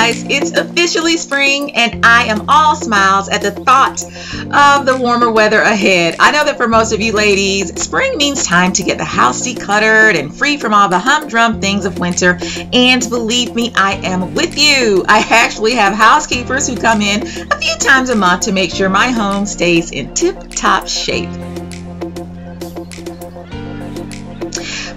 guys, it's officially spring and I am all smiles at the thought of the warmer weather ahead. I know that for most of you ladies, spring means time to get the house decluttered and free from all the humdrum things of winter, and believe me, I am with you. I actually have housekeepers who come in a few times a month to make sure my home stays in tip-top shape.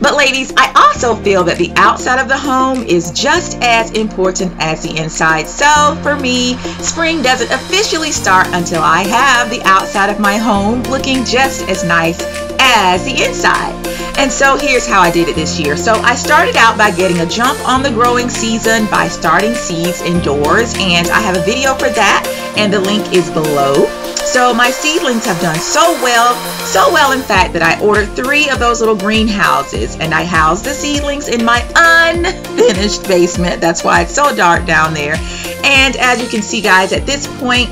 But ladies, I also feel that the outside of the home is just as important as the inside. So for me, spring doesn't officially start until I have the outside of my home looking just as nice as the inside. And so here's how I did it this year. So I started out by getting a jump on the growing season by starting seeds indoors, and I have a video for that and the link is below. So my seedlings have done so well in fact that I ordered 3 of those little greenhouses, and I housed the seedlings in my unfinished basement. That's why it's so dark down there. And as you can see guys, at this point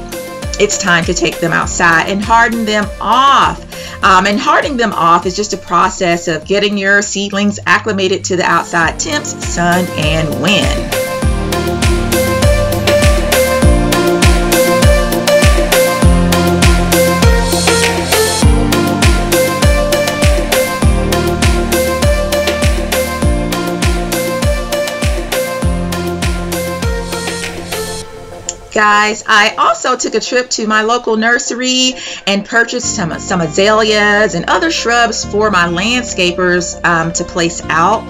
it's time to take them outside and harden them off. And hardening them off is just a process of getting your seedlings acclimated to the outside temps, sun, and wind. Guys, I also took a trip to my local nursery and purchased some azaleas and other shrubs for my landscapers to place out.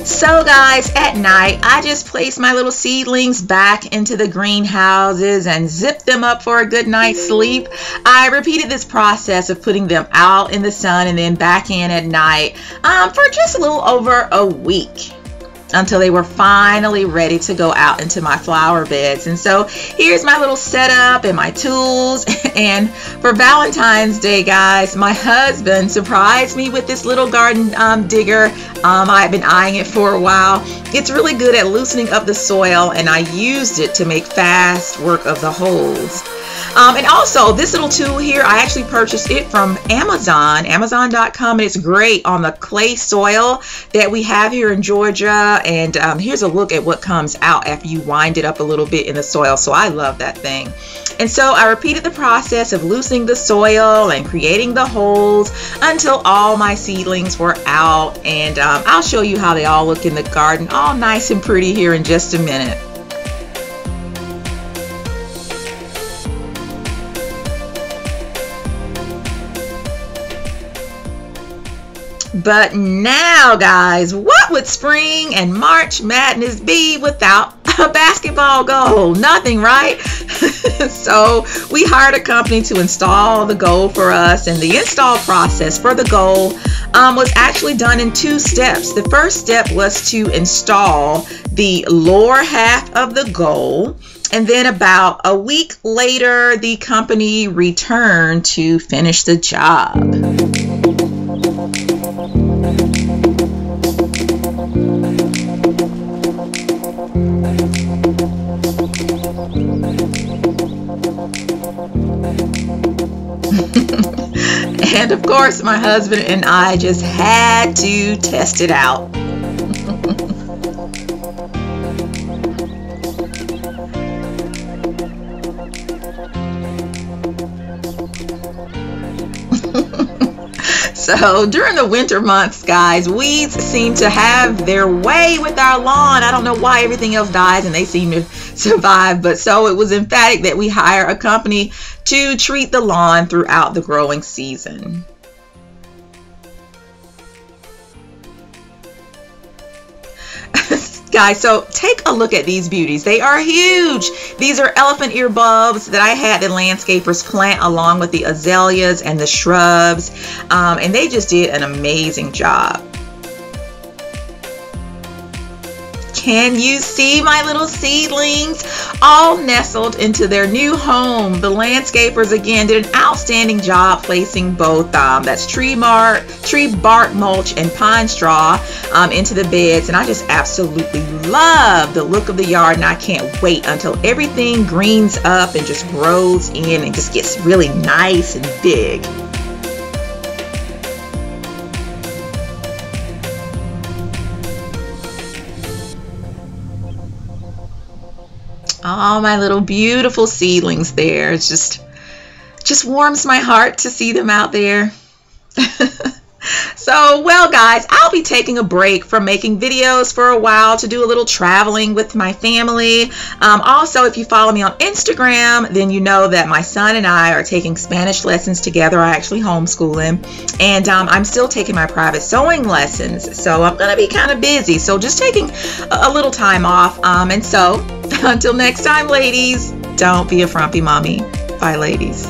So guys, at night, I just place my little seedlings back into the greenhouses and zip them up for a good night's sleep. I repeated this process of putting them out in the sun and then back in at night for just a little over a week, until they were finally ready to go out into my flower beds. And so here's my little setup and my tools. And for Valentine's Day, guys, my husband surprised me with this little garden digger. I've been eyeing it for a while. It's really good at loosening up the soil, and I used it to make fast work of the holes. And also this little tool here, I actually purchased it from Amazon.com, and it's great on the clay soil that we have here in Georgia. And here's a look at what comes out after you wind it up a little bit in the soil. So I love that thing. And so I repeated the process of loosening the soil and creating the holes until all my seedlings were out. And I'll show you how they all look in the garden, all nice and pretty here in just a minute. But now guys, what would spring and March Madness be without a basketball goal? Nothing, right? So we hired a company to install the goal for us, and the install process for the goal was actually done in 2 steps. The first step was to install the lower half of the goal, and then about a week later the company returned to finish the job. And of course, my husband and I just had to test it out. So during the winter months, guys, weeds seem to have their way with our lawn. I don't know why everything else dies and they seem to survive, but so it was emphatic that we hire a company to treat the lawn throughout the growing season. Guys, so take a look at these beauties. They are huge. These are elephant ear bulbs that I had the landscapers plant along with the azaleas and the shrubs, and they just did an amazing job. can you see my little seedlings all nestled into their new home? The landscapers again did an outstanding job placing both that's tree bark mulch and pine straw into the beds, and I just absolutely love the look of the yard, and I can't wait until everything greens up and just grows in and just gets really nice and big. Oh, my little beautiful seedlings there. It's just warms my heart to see them out there. So, well guys, I'll be taking a break from making videos for a while to do a little traveling with my family. Also, if you follow me on Instagram, then you know that my son and I are taking Spanish lessons together. I actually homeschool him, and I'm still taking my private sewing lessons. So I'm going to be kind of busy. So just taking a little time off. And so until next time, ladies, don't be a frumpy mommy. Bye, ladies.